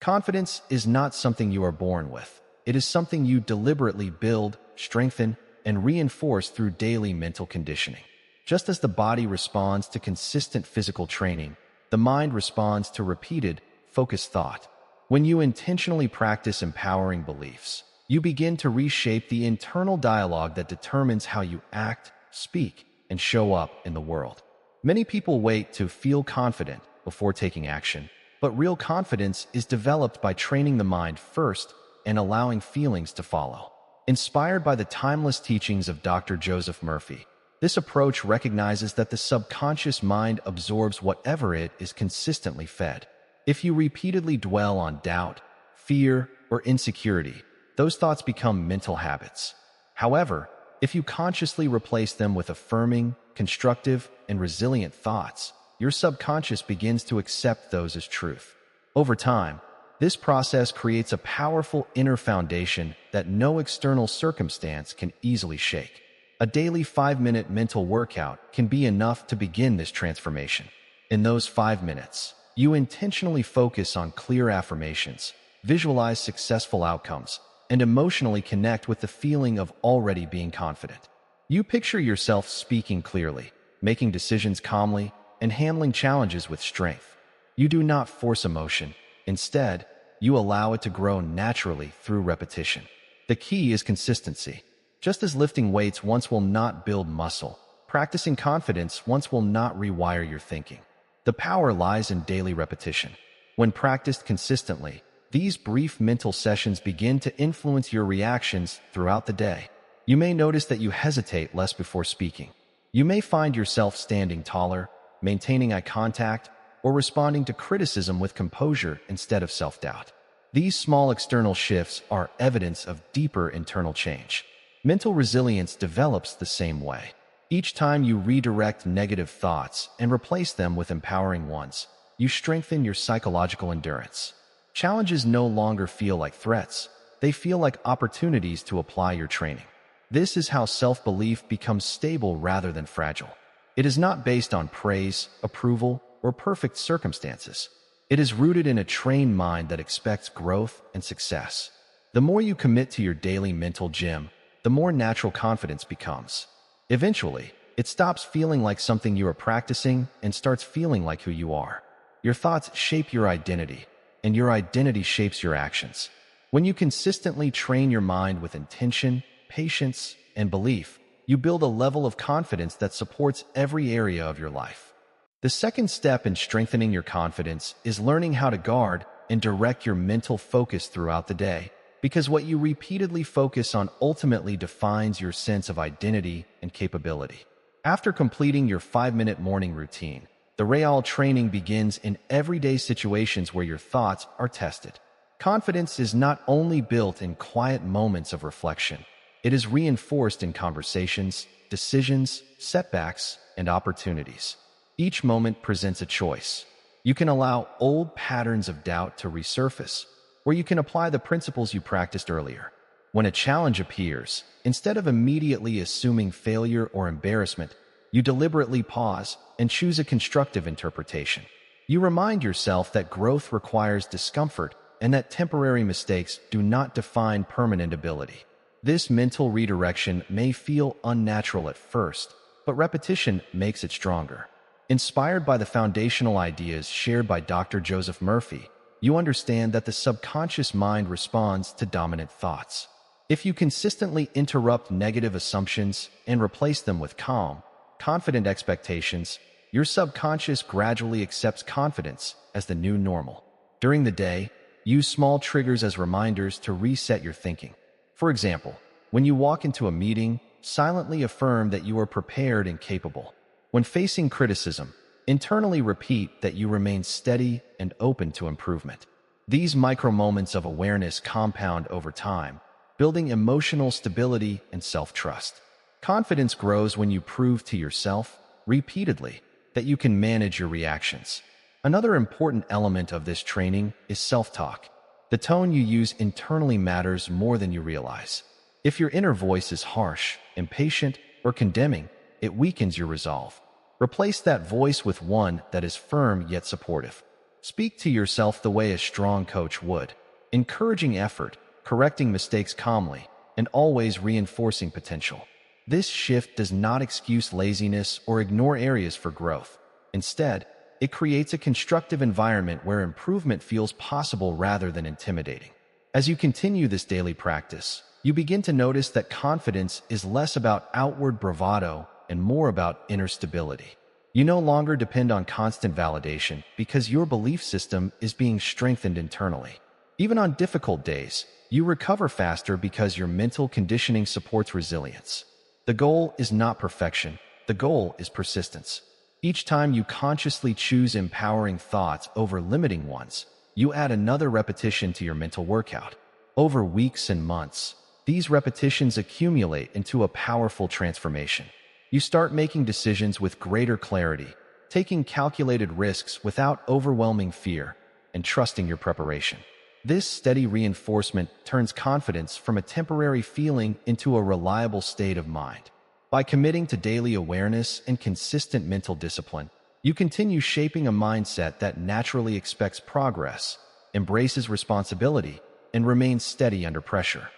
Confidence is not something you are born with. It is something you deliberately build, strengthen, and reinforce through daily mental conditioning. Just as the body responds to consistent physical training, the mind responds to repeated, focused thought. When you intentionally practice empowering beliefs, you begin to reshape the internal dialogue that determines how you act, speak, and show up in the world. Many people wait to feel confident before taking action, but real confidence is developed by training the mind first and allowing feelings to follow. Inspired by the timeless teachings of Dr. Joseph Murphy, this approach recognizes that the subconscious mind absorbs whatever it is consistently fed. If you repeatedly dwell on doubt, fear, or insecurity, those thoughts become mental habits. However, if you consciously replace them with affirming, constructive, and resilient thoughts, your subconscious begins to accept those as truth. Over time, this process creates a powerful inner foundation that no external circumstance can easily shake. A daily 5-minute mental workout can be enough to begin this transformation. In those 5 minutes, you intentionally focus on clear affirmations, visualize successful outcomes, and emotionally connect with the feeling of already being confident. You picture yourself speaking clearly, making decisions calmly, and handling challenges with strength. You do not force emotion. Instead, you allow it to grow naturally through repetition. The key is consistency. Just as lifting weights once will not build muscle, practicing confidence once will not rewire your thinking. The power lies in daily repetition. When practiced consistently, these brief mental sessions begin to influence your reactions throughout the day. You may notice that you hesitate less before speaking. You may find yourself standing taller, maintaining eye contact, or responding to criticism with composure instead of self-doubt. These small external shifts are evidence of deeper internal change. Mental resilience develops the same way. Each time you redirect negative thoughts and replace them with empowering ones, you strengthen your psychological endurance. Challenges no longer feel like threats. They feel like opportunities to apply your training. This is how self-belief becomes stable rather than fragile. It is not based on praise, approval, or perfect circumstances. It is rooted in a trained mind that expects growth and success. The more you commit to your daily mental gym, the more natural confidence becomes. Eventually, it stops feeling like something you are practicing and starts feeling like who you are. Your thoughts shape your identity, and your identity shapes your actions. When you consistently train your mind with intention, patience, and belief, you build a level of confidence that supports every area of your life. The second step in strengthening your confidence is learning how to guard and direct your mental focus throughout the day, because what you repeatedly focus on ultimately defines your sense of identity and capability. After completing your 5-minute morning routine, the real training begins in everyday situations where your thoughts are tested. Confidence is not only built in quiet moments of reflection, it is reinforced in conversations, decisions, setbacks, and opportunities. Each moment presents a choice. You can allow old patterns of doubt to resurface, or you can apply the principles you practiced earlier. When a challenge appears, instead of immediately assuming failure or embarrassment, you deliberately pause and choose a constructive interpretation. You remind yourself that growth requires discomfort and that temporary mistakes do not define permanent ability. This mental redirection may feel unnatural at first, but repetition makes it stronger. Inspired by the foundational ideas shared by Dr. Joseph Murphy, you understand that the subconscious mind responds to dominant thoughts. If you consistently interrupt negative assumptions and replace them with calm, confident expectations, your subconscious gradually accepts confidence as the new normal. During the day, use small triggers as reminders to reset your thinking. For example, when you walk into a meeting, silently affirm that you are prepared and capable. When facing criticism, internally repeat that you remain steady and open to improvement. These micro moments of awareness compound over time, building emotional stability and self-trust. Confidence grows when you prove to yourself, repeatedly, that you can manage your reactions. Another important element of this training is self-talk. The tone you use internally matters more than you realize. If your inner voice is harsh, impatient, or condemning, it weakens your resolve. Replace that voice with one that is firm yet supportive. Speak to yourself the way a strong coach would, encouraging effort, correcting mistakes calmly, and always reinforcing potential. This shift does not excuse laziness or ignore areas for growth. Instead, it creates a constructive environment where improvement feels possible rather than intimidating. As you continue this daily practice, you begin to notice that confidence is less about outward bravado and more about inner stability. You no longer depend on constant validation because your belief system is being strengthened internally. Even on difficult days, you recover faster because your mental conditioning supports resilience. The goal is not perfection. The goal is persistence. Each time you consciously choose empowering thoughts over limiting ones, you add another repetition to your mental workout. Over weeks and months, these repetitions accumulate into a powerful transformation. You start making decisions with greater clarity, taking calculated risks without overwhelming fear, and trusting your preparation. This steady reinforcement turns confidence from a temporary feeling into a reliable state of mind. By committing to daily awareness and consistent mental discipline, you continue shaping a mindset that naturally expects progress, embraces responsibility, and remains steady under pressure.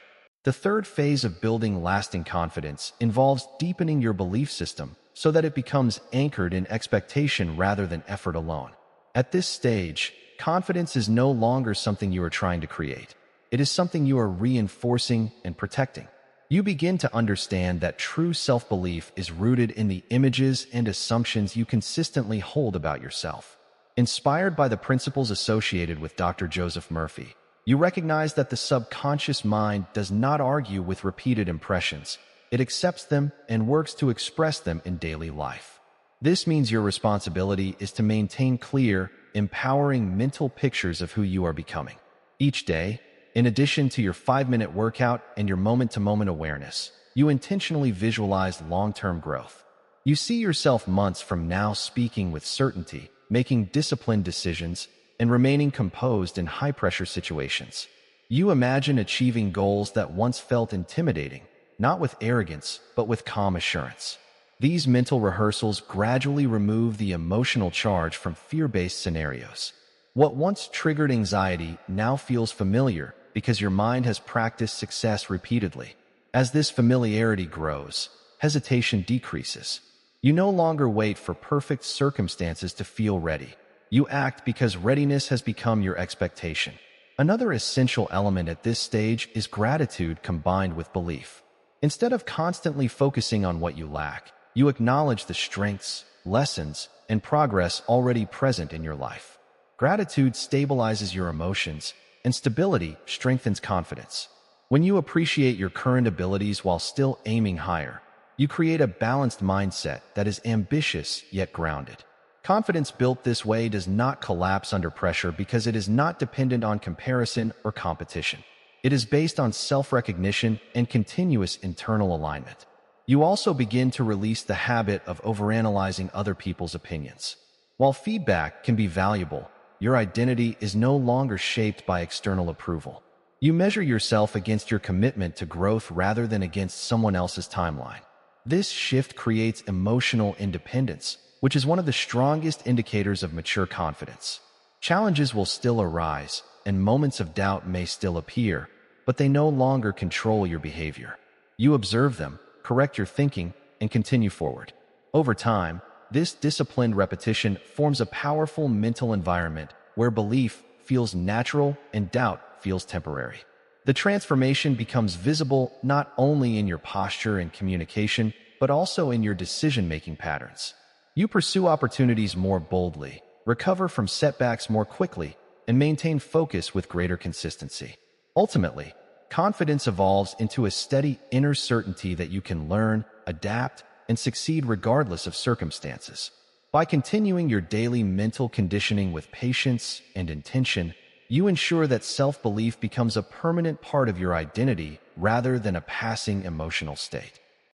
The third phase of building lasting confidence involves deepening your belief system so that it becomes anchored in expectation rather than effort alone. At this stage, confidence is no longer something you are trying to create. It is something you are reinforcing and protecting. You begin to understand that true self-belief is rooted in the images and assumptions you consistently hold about yourself. Inspired by the principles associated with Dr. Joseph Murphy, you recognize that the subconscious mind does not argue with repeated impressions. It accepts them and works to express them in daily life. This means your responsibility is to maintain clear, empowering mental pictures of who you are becoming. Each day, in addition to your 5-minute workout and your moment-to-moment awareness, you intentionally visualize long-term growth. You see yourself months from now speaking with certainty, making disciplined decisions, and remaining composed in high-pressure situations. You imagine achieving goals that once felt intimidating, not with arrogance, but with calm assurance. These mental rehearsals gradually remove the emotional charge from fear-based scenarios. What once triggered anxiety now feels familiar because your mind has practiced success repeatedly. As this familiarity grows, hesitation decreases. You no longer wait for perfect circumstances to feel ready. You act because readiness has become your expectation. Another essential element at this stage is gratitude combined with belief. Instead of constantly focusing on what you lack, you acknowledge the strengths, lessons, and progress already present in your life. Gratitude stabilizes your emotions, and stability strengthens confidence. When you appreciate your current abilities while still aiming higher, you create a balanced mindset that is ambitious yet grounded. Confidence built this way does not collapse under pressure because it is not dependent on comparison or competition. It is based on self-recognition and continuous internal alignment. You also begin to release the habit of overanalyzing other people's opinions. While feedback can be valuable, your identity is no longer shaped by external approval. You measure yourself against your commitment to growth rather than against someone else's timeline. This shift creates emotional independence, which is one of the strongest indicators of mature confidence. Challenges will still arise, and moments of doubt may still appear, but they no longer control your behavior. You observe them, correct your thinking, and continue forward. Over time, this disciplined repetition forms a powerful mental environment where belief feels natural and doubt feels temporary. The transformation becomes visible not only in your posture and communication, but also in your decision-making patterns. You pursue opportunities more boldly, recover from setbacks more quickly, and maintain focus with greater consistency. Ultimately, confidence evolves into a steady inner certainty that you can learn, adapt, and succeed regardless of circumstances. By continuing your daily mental conditioning with patience and intention, you ensure that self-belief becomes a permanent part of your identity rather than a passing emotional state.